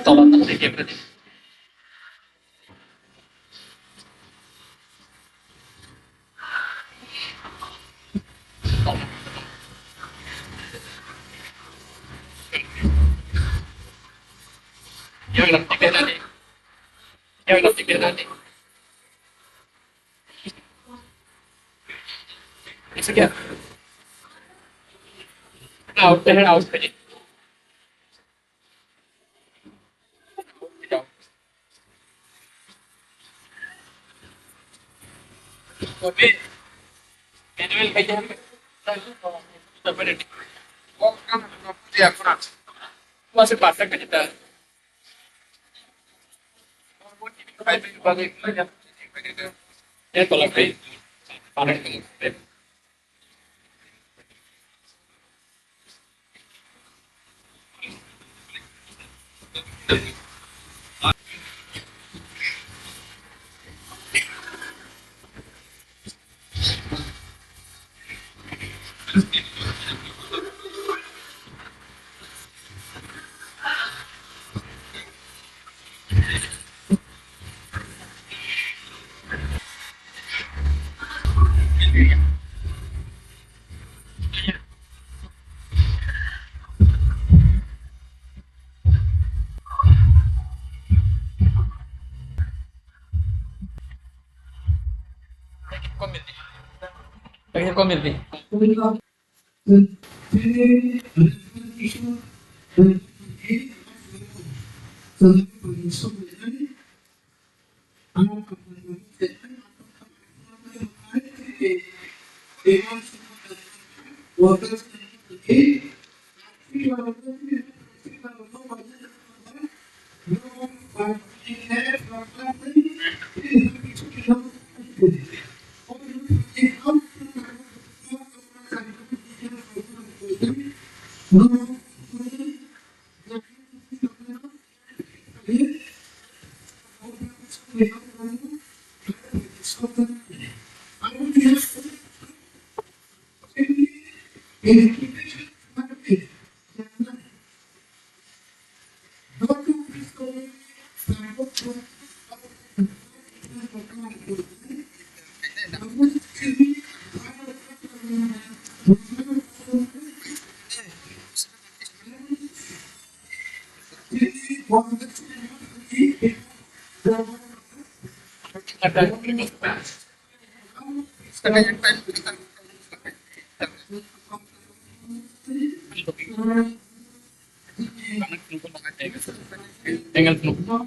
Tolong sedikit berarti. Yang nanti dia nanti. Yang nanti dia nanti. Sekian. Nào, đây nào, sẽ Tapi manual aja sebenarnya. Oh kan dia akurat. Masih pasak aja dah. Ya kalau kayak parah. Pengen komit nih. Ada dengan penuh.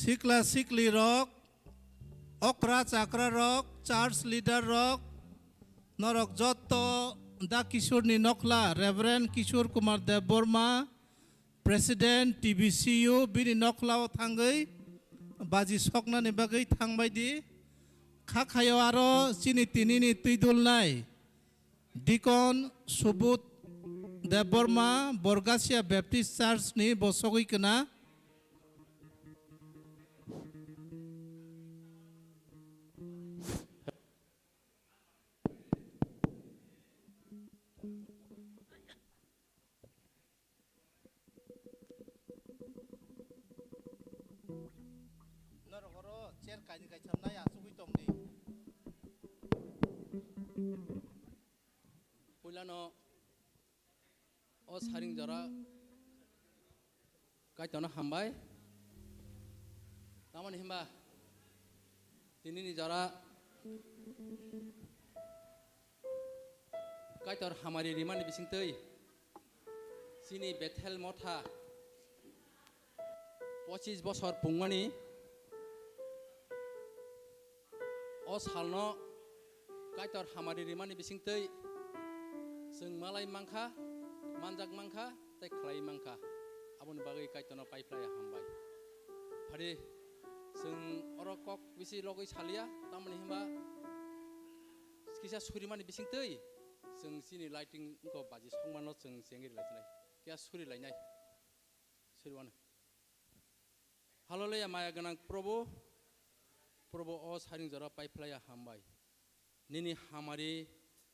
Sikla Sikli Rock, Okra Chakra Rock, Church Leader Rock, Norok Jotto, Da Kishore ni Nokla, Reverend Kishore Kumar Dev Burma, President TBCU, Bini Nokla o Thangai, Baji Sokna ni Bagai Thangbai di, Khakhayo aro Chini Tinini Tuidulnai, Deacon Subut Dev Burma, Borgasia Baptist Church ni Bosogoi Kena, Pulano os haring jara kaitona hambai naman himba tinini jara kaitor hamari rimani bisingtei sini Bethel motha 25 বছর pungmani o salno kaitor hamari rimani bisingtei जों मालाय मांखा मानजाक मांखा ताइ खलाय मांखा आबोनि बागै काइटना पाइफ्लाया हामबाय फारि जों अरकक बिसि लगै सालिया तामनि हिमा किसा सुरिमानि बिसिंतै जों सिनि लाइटिं को बाजि संमानो जों सेंगिरि लाइनाय किया सुरि लाइनाय सुरिवान हाललेया माया गोनां प्रभु प्रभु अ सारिं जरा पाइफ्लाया हामबाय निनि हामारि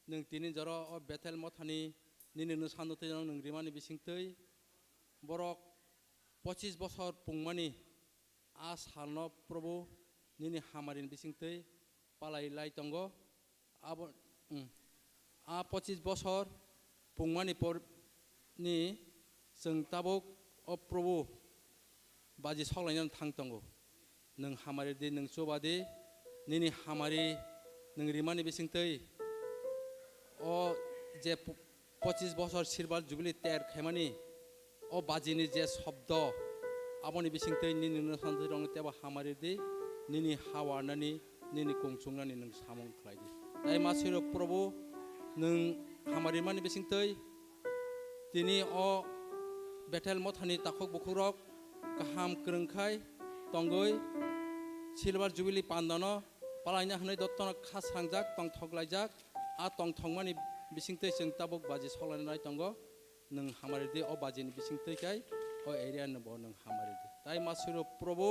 नों तिनि जरा अ बेथेल मथानि निनि नसानोतै नों रिमानि बिसिंतै बरक 25 বছর पुंमानि आ सालनो प्रभु निनि हामारिन बिसिंतै पालाय लाई तंगो आब आ 25 বছর पुंमानि परनि जों ताबक अ प्रभु बाजि सलायनानै थां तंगो नों हामारि दि नों सोबादि निनि हामारि नों रिमानि बिसिंतै ओ जे 25 বছর सिरबार जुबली तेर खेमानि ओ बाजिनि जे शब्द आबोनि बिसिंतै निनि नसानथै रंग तेबा हामारि दि निनि हावानानि निनि कुंसुंनानि नों सामं खलायदि ताइ मासिरो प्रभु नों हामारि मानि बिसिंतै तिनि ओ बेथेल मथानि ताखक बुखुरक गाहाम क्रोंखाय तंगै सिलबार जुबली पान्दानो पालायना हनै दत्तन खासांजाक तंग थगलायजाक आ तंग थंमानि बिसिंतै जों ताबक बाजि सलायनाय तंगो नों हामारि दि अ बाजिनि बिसिंतै काय अ एरिया नबो नों हामारि दि ताइ मासिरो प्रभु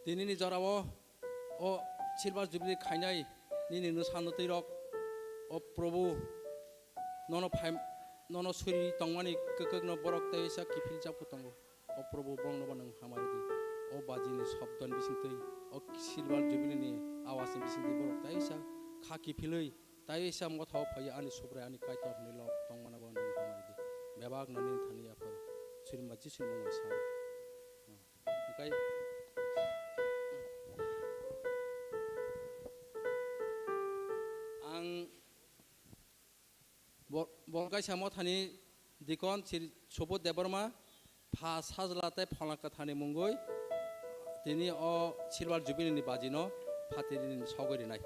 दिनैनि जराव अ सिलबार जुबली खायनाय निनि नसानोतै रक अ प्रभु ननो फाइ ननो सुरि तंमानि ककगनो बरक ताइसा किफिल जापु तंगो अ प्रभु बंगनबा नों हामारि दि अ बाजिनि शब्दन बिसिंतै अ सिलबार जुबलीनि आवाजनि बिसिंतै बरक ताइसा खाकी फिलै ताइसा मथाव फैया आनि सुब्राय आनि काइटर निल तंमानाबो नों हामारि दि बेबाग ननि थानिया पर सिरमाजि सिरमंगै सा ओंखाय आं बरगाइसा मथानि दिकन सबुत देबरमा फा साजलाते फलाकाथानि मुंगै दिनै अ सिलबार जुबिलिनि बाजिनो फातिरिनि सावगारिनाय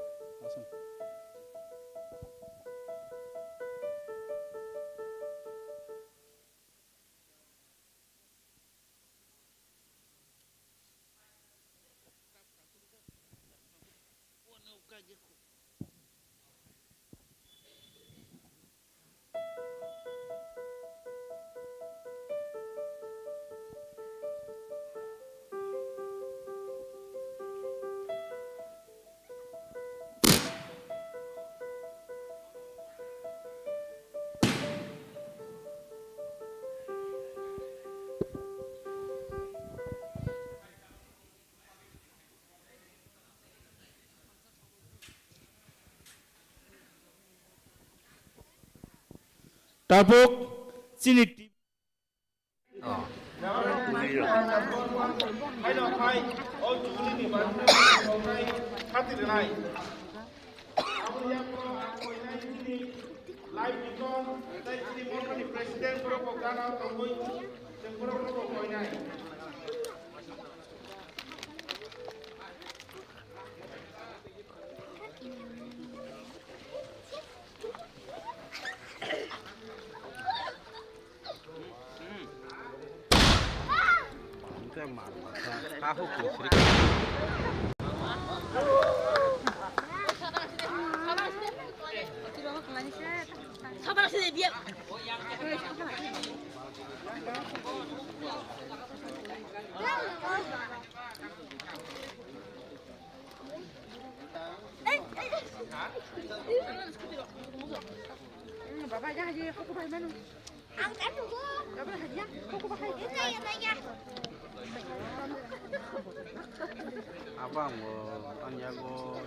Tabuk sini 사방시대 미역. Bapak aja haji, aku pakai mana? Angkat dulu. Bapak haji, aku pakai Ini ya. Abang mau tanya go.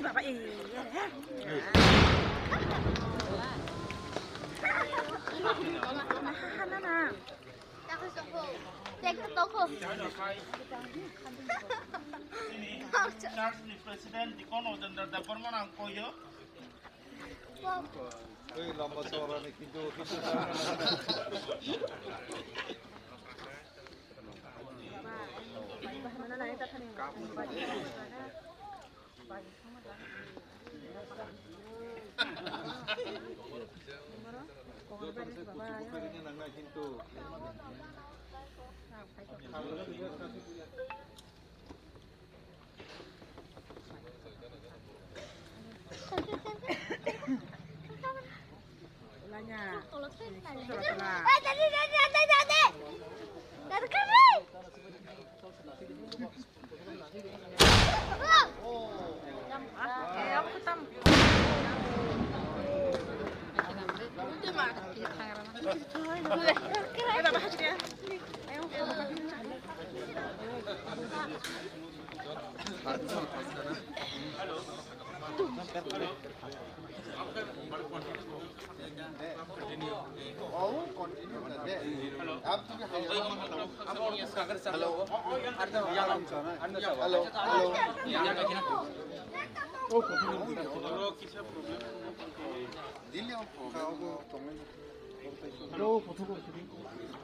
Bapak Hana. Aku suka. Take toko. Charles President di kono dan da permanang koyo. Oi lamba sora ni kinjo kinjo. Mana na ita kan yang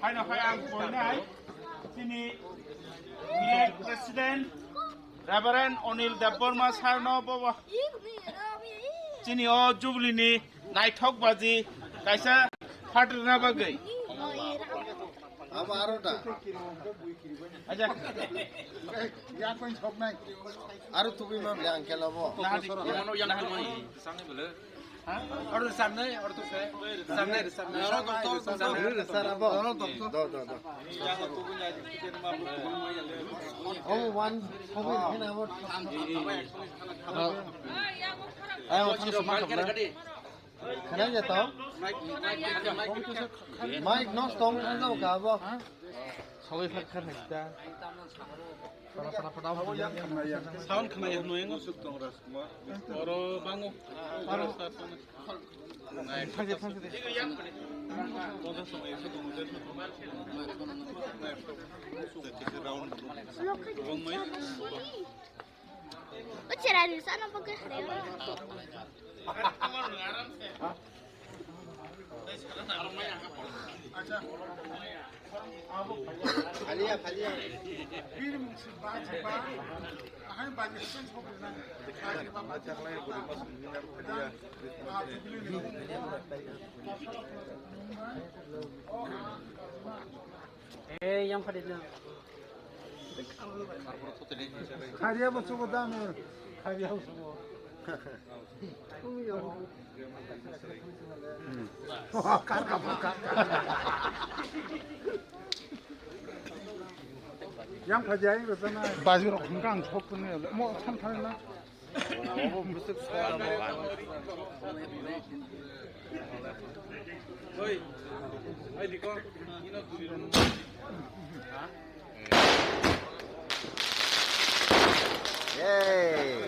Hai na hai ang koy nai. Sini elect President Reverend Onil Deborma Sarno Baba. Sini o Jubilee ni naithok baji kaisa phatrna bagai. Aba arota. Aja. Ya koin chok nai. Aru tubi ma blang kelabo. Order samne, order se. Samne, samne. Oh, one. Ayo, khana ya to. Mike no stong ano ka ba? Sawi phar khar hasta. Sound khna ya noeng suk tong ras ma. Oro bango. Oro sa sa. Phanje phanje de. Toda sama eso como de eso. Round. Bang mai. Ucira di sana pakai hari. Khalia khalia. yang pada dia. Khalia bocco ko dam khalia usmo. Kar ka kar. Yang khajai ko sana baziro khungkang thokne mo tham thalna. Oh musik sara mo. Oi. Ai diko. Ino duliro. Yay.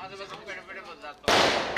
Masuk-masuk pede-pede buat jatuh.